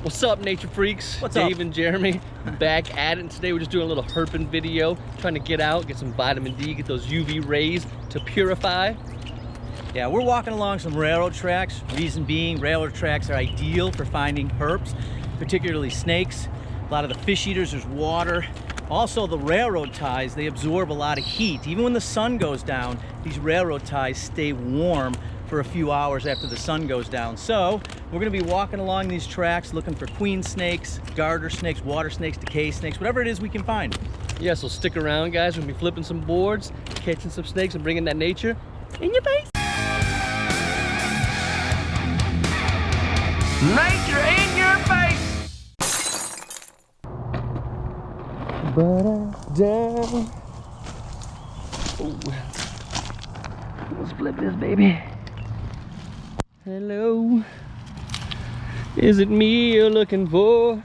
What's up, nature freaks? What's Dave up? and Jeremy back at it. And today we're just doing a little herping video, trying to get out, get some vitamin D, get those UV rays to purify. Yeah, we're walking along some railroad tracks. Reason being, railroad tracks are ideal for finding herps, particularly snakes. A lot of the fish eaters, there's water. Also, the railroad ties, they absorb a lot of heat. Even when the sun goes down, these railroad ties stay warm for a few hours after the sun goes down. So we're gonna be walking along these tracks looking for queen snakes, garter snakes, water snakes, decay snakes, whatever it is we can find. Yeah, so stick around, guys. We're gonna be flipping some boards, catching some snakes, and bringing that nature in your face. Nature in your face! Down. Oh. Let's flip this baby. Hello. Is it me you're looking for?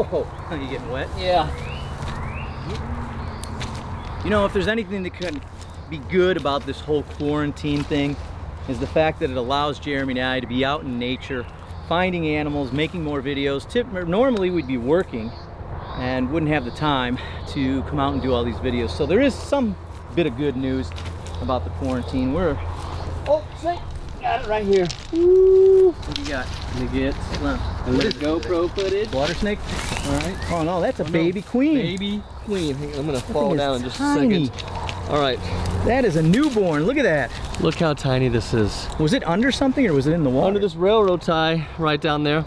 Oh, are you getting wet? Yeah. You know, if there's anything that could be good about this whole quarantine thing, is the fact that it allows Jeremy and I to be out in nature, finding animals, making more videos. Normally we'd be working and wouldn't have the time to come out and do all these videos. So there is some bit of good news about the quarantine. Oh, snake. Got it right here. Woo. What do you got? Let me get a little GoPro footage. Water snake? All right. Oh no, that's a baby queen. Baby queen. Hang on, I'm gonna fall down in just tiny. a second. All right. That is a newborn. Look at that. Look how tiny this is. Was it under something or was it in the water? Under this railroad tie right down there.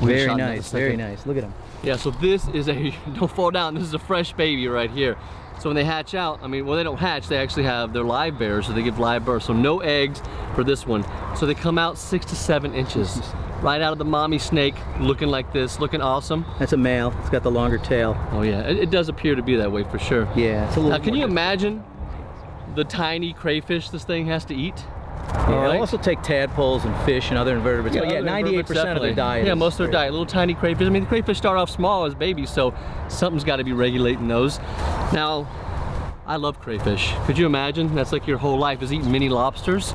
Very nice, very nice. Look at him. Yeah, so this is a, don't fall down, this is a fresh baby right here. So when they hatch out, I mean, well, they don't hatch, they actually have, they're live bears, so they give live birth. So no eggs for this one. So they come out 6 to 7 inches. Right out of the mommy snake, looking like this, looking awesome. That's a male, it's got the longer tail. Oh yeah, it does appear to be that way for sure. Yeah, it's a little. Now, can you imagine the tiny crayfish this thing has to eat? Yeah, they'll also take tadpoles and fish and other invertebrates. But yeah, 98% of their diet. Yeah, most of their diet, little tiny crayfish. I mean, the crayfish start off small as babies, so something's got to be regulating those. Now, I love crayfish. Could you imagine? That's like your whole life is eating mini lobsters.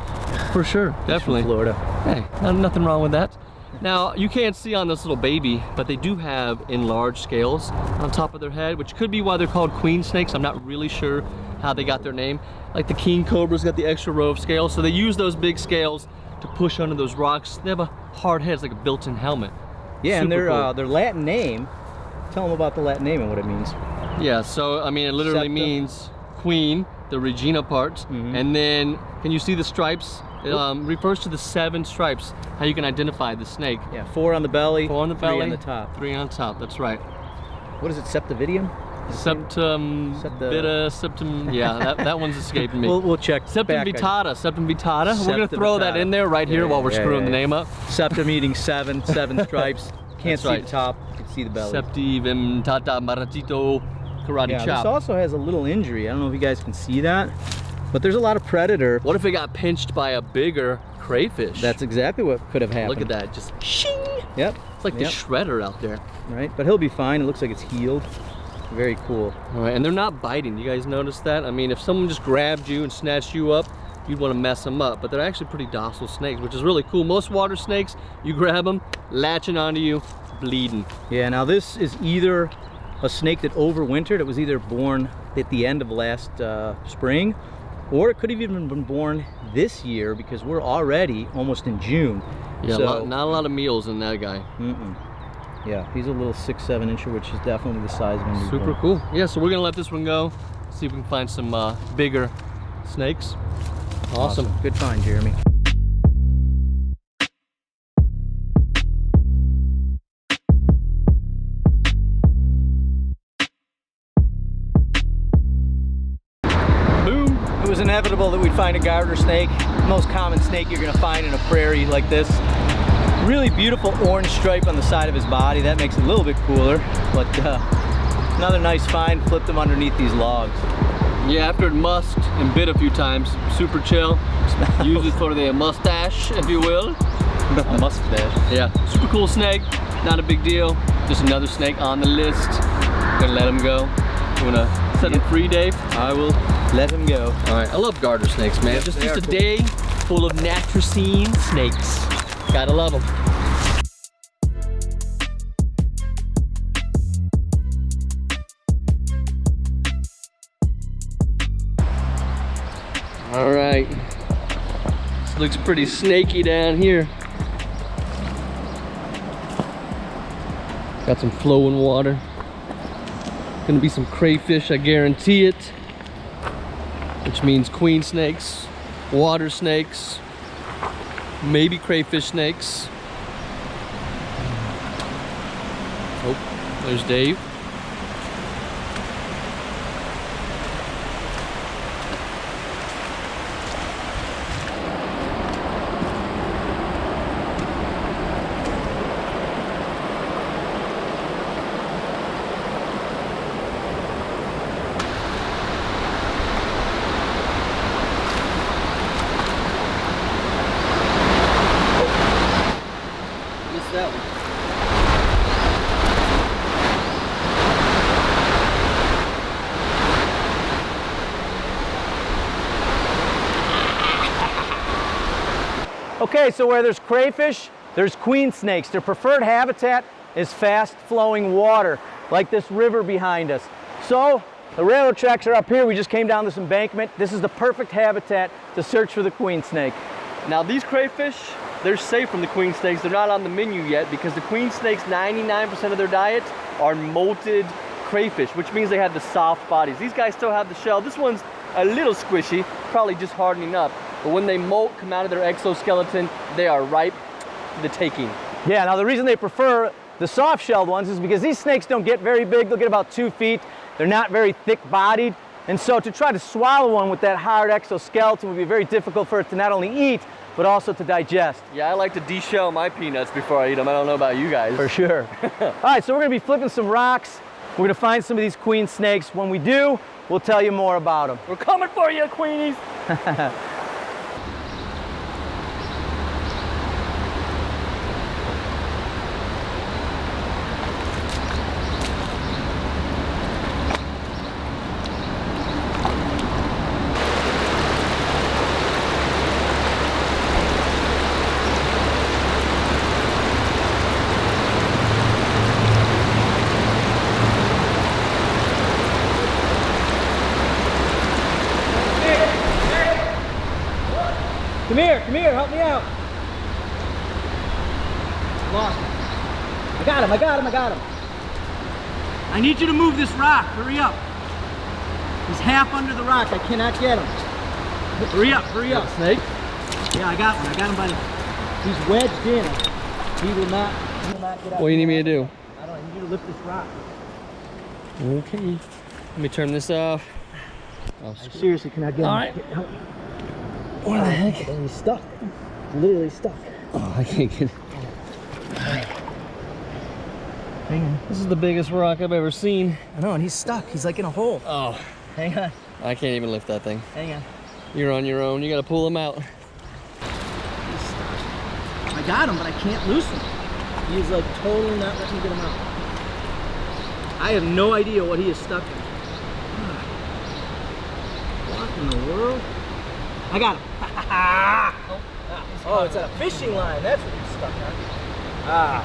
For sure, definitely. From Florida. Hey, nothing wrong with that. Now, you can't see on this little baby, but they do have enlarged scales on top of their head, which could be why they're called queen snakes. I'm not really sure how they got their name. Like the king cobra's got the extra row of scales, so they use those big scales to push under those rocks. They have a hard head, it's like a built-in helmet. Yeah, Super and cool. their Latin name, tell them about the Latin name and what it means. Yeah, so I mean, it literally Septum. means queen, the Regina part, and then, can you see the stripes? It refers to the 7 stripes, how you can identify the snake. Yeah, 4 on the belly, 4 on the belly, 3 on the top. 3 on top, that's right. What is it, septividium? Septum, vita, septum, yeah, that one's escaping me. We'll check Septum back. vitata, septum vitata. We're gonna throw that in there right here while we're screwing the name up. Septum eating 7 stripes. Can't see the top, you can see the belly. Septi vitata maratito karate Yeah, chop. this also has a little injury. I don't know if you guys can see that, but there's a lot of predator. What if it got pinched by a bigger crayfish? That's exactly what could have happened. Look at that, just shing. Yep. It's like the shredder out there. Right, but he'll be fine. It looks like it's healed. Very cool. All right, and they're not biting. You guys notice that? I mean, if someone just grabbed you and snatched you up, you'd want to mess them up, but they're actually pretty docile snakes, which is really cool. Most water snakes, you grab them, latching onto you, bleeding. Yeah, now this is either a snake that overwintered. It was either born at the end of last spring, or it could have even been born this year because we're already almost in June. Yeah, so, not a lot of meals in that guy. Yeah, he's a little 6-7 incher, which is definitely the size of a newborn. Super cool. Yeah, so we're gonna let this one go. See if we can find some bigger snakes. Awesome. Good find, Jeremy. Boom. It was inevitable that we'd find a garter snake. Most common snake you're gonna find in a prairie like this. Really beautiful orange stripe on the side of his body. That makes it a little bit cooler, but another nice find. Flipped him underneath these logs. Yeah, after it musked and bit a few times, super chill. Use it for the mustache, if you will. A mustache. Yeah, super cool snake. Not a big deal. Just another snake on the list. Gonna let him go. You wanna set him free, Dave? I will let him go. All right, I love garter snakes, man. Yep, just they a are cool. day full of natricine snakes. Gotta love them. All right, this looks pretty snaky down here. Got some flowing water. Gonna be some crayfish, I guarantee it. Which means queen snakes, water snakes, maybe crayfish snakes. Oh, there's Dave. That one. Okay, so where there's crayfish, there's queen snakes. Their preferred habitat is fast flowing water, like this river behind us. So the railroad tracks are up here. We just came down this embankment. This is the perfect habitat to search for the queen snake. Now these crayfish, they're safe from the queen snakes. They're not on the menu yet because the queen snakes, 99% of their diet are molted crayfish, which means they have the soft bodies. These guys still have the shell. This one's a little squishy, probably just hardening up. But when they molt, come out of their exoskeleton, they are ripe for the taking. Yeah, now the reason they prefer the soft-shelled ones is because these snakes don't get very big. They'll get about 2 feet. They're not very thick-bodied. And so to try to swallow one with that hard exoskeleton would be very difficult for it to not only eat, but also to digest. Yeah, I like to de-shell my peanuts before I eat them. I don't know about you guys. For sure. All right, so we're gonna be flipping some rocks. We're gonna find some of these queen snakes. When we do, we'll tell you more about them. We're coming for you, queenies. Come here, help me out. Lost him. I got him. I need you to move this rock, hurry up. He's half under the rock, I cannot get him. Hurry up. Snake? Yeah, I got him, buddy. He's wedged in. He will not get out. What do you need me to do? I need you to lift this rock. Okay. Let me turn this off. Oh, I seriously cannot get him. All right. What the heck? And he's stuck. Literally stuck. Oh, I can't get it. Hang on. This is the biggest rock I've ever seen. I know, and he's stuck. He's like in a hole. Oh, Hang on. I can't even lift that thing. Hang on. You're on your own. You gotta pull him out. He's stuck. I got him, but I can't loose him. He's like totally not letting me get him out. I have no idea what he is stuck in. What in the world? I got him. Oh, it's at a fishing line. That's what he's stuck on.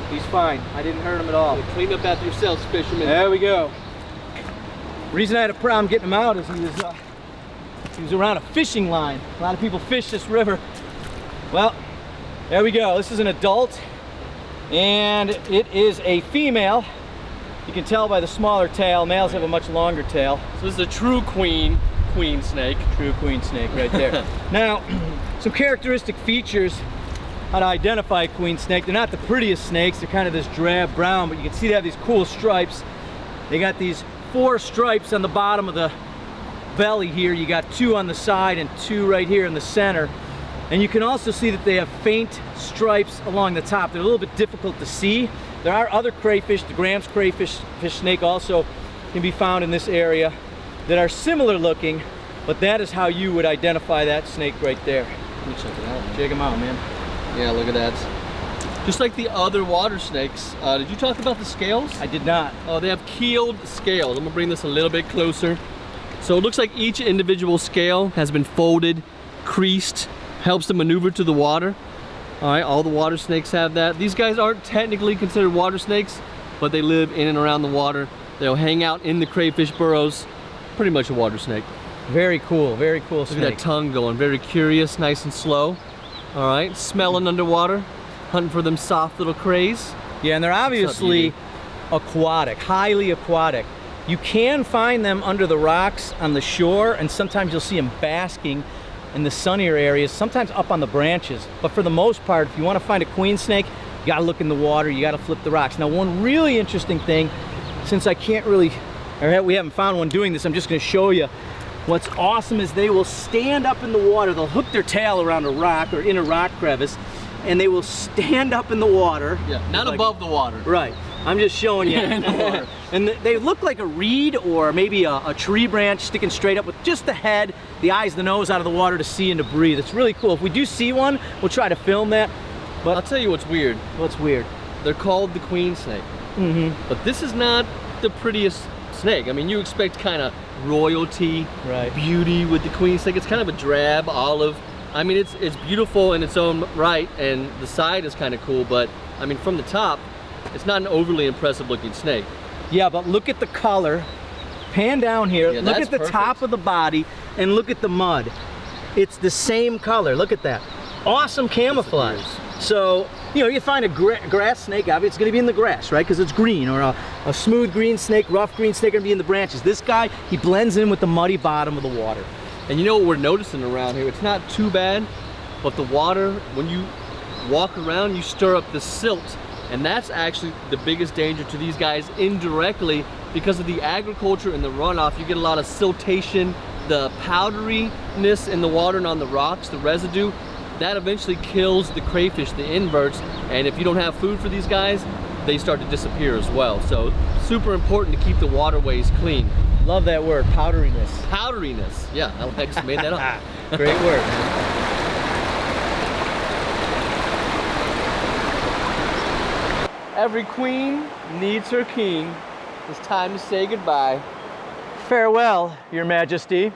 He's fine. I didn't hurt him at all. Clean up after yourselves, fishermen. There we go. The reason I had a problem getting him out is he was around a fishing line. A lot of people fish this river. Well, there we go. This is an adult, and it is a female. You can tell by the smaller tail. Males have a much longer tail. So this is a true queen snake. True queen snake right there. Now, some characteristic features how to identify a queen snake. They're not the prettiest snakes. They're kind of this drab brown, but you can see they have these cool stripes. They got these 4 stripes on the bottom of the belly here. You got 2 on the side and 2 right here in the center. And you can also see that they have faint stripes along the top. They're a little bit difficult to see. There are other crayfish. The Graham's crayfish snake also can be found in this area that are similar looking, but that is how you would identify that snake right there. Let me check it out, man. Check them out, man. Yeah, look at that. Just like the other water snakes. Did you talk about the scales? I did not. Oh, they have keeled scales. I'm gonna bring this a little bit closer. So it looks like each individual scale has been folded, creased, helps them maneuver to the water. All right, all the water snakes have that. These guys aren't technically considered water snakes, but they live in and around the water. They'll hang out in the crayfish burrows. Pretty much a water snake. Very cool snake. Look at that tongue going, very curious, nice and slow. All right, smelling underwater, hunting for them soft little crays. Yeah, and they're obviously aquatic, highly aquatic. You can find them under the rocks on the shore, and sometimes you'll see them basking in the sunnier areas, sometimes up on the branches. But for the most part, if you want to find a queen snake, you gotta look in the water, you gotta flip the rocks. Now, one really interesting thing, since I can't really, or we haven't found one doing this, I'm just gonna show you. What's awesome is they will stand up in the water, they'll hook their tail around a rock or in a rock crevice, and they will stand up in the water. Yeah, not above the water. Right, I'm just showing you. In the water. And they look like a reed or maybe a tree branch sticking straight up with just the head, the eyes, the nose out of the water to see and to breathe. It's really cool. If we do see one, we'll try to film that. But I'll tell you what's weird. What's weird? They're called the queen snake. But this is not the prettiest snake. I mean, you expect kind of royalty, right, beauty with the queen snake. It's kind of a drab olive. I mean, it's beautiful in its own right, and the side is kind of cool, but I mean, from the top, it's not an overly impressive looking snake. Yeah, but look at the color. Pan down here, Yeah, look that's at the perfect. top of the body, and look at the mud. It's the same color, look at that. Awesome camouflage. So, you know, you find a grass snake, obviously it's gonna be in the grass, right? Because it's green, or a smooth green snake, rough green snake, gonna be in the branches. This guy, he blends in with the muddy bottom of the water. And you know what we're noticing around here? It's not too bad, but the water, when you walk around, you stir up the silt. And that's actually the biggest danger to these guys indirectly because of the agriculture and the runoff. You get a lot of siltation, the powderiness in the water and on the rocks, the residue, that eventually kills the crayfish, the inverts. And if you don't have food for these guys, they start to disappear as well. So super important to keep the waterways clean. Love that word, powderiness. Powderiness, yeah, Alex made that up. Great word, man. Every queen needs her king. It's time to say goodbye. Farewell, Your Majesty.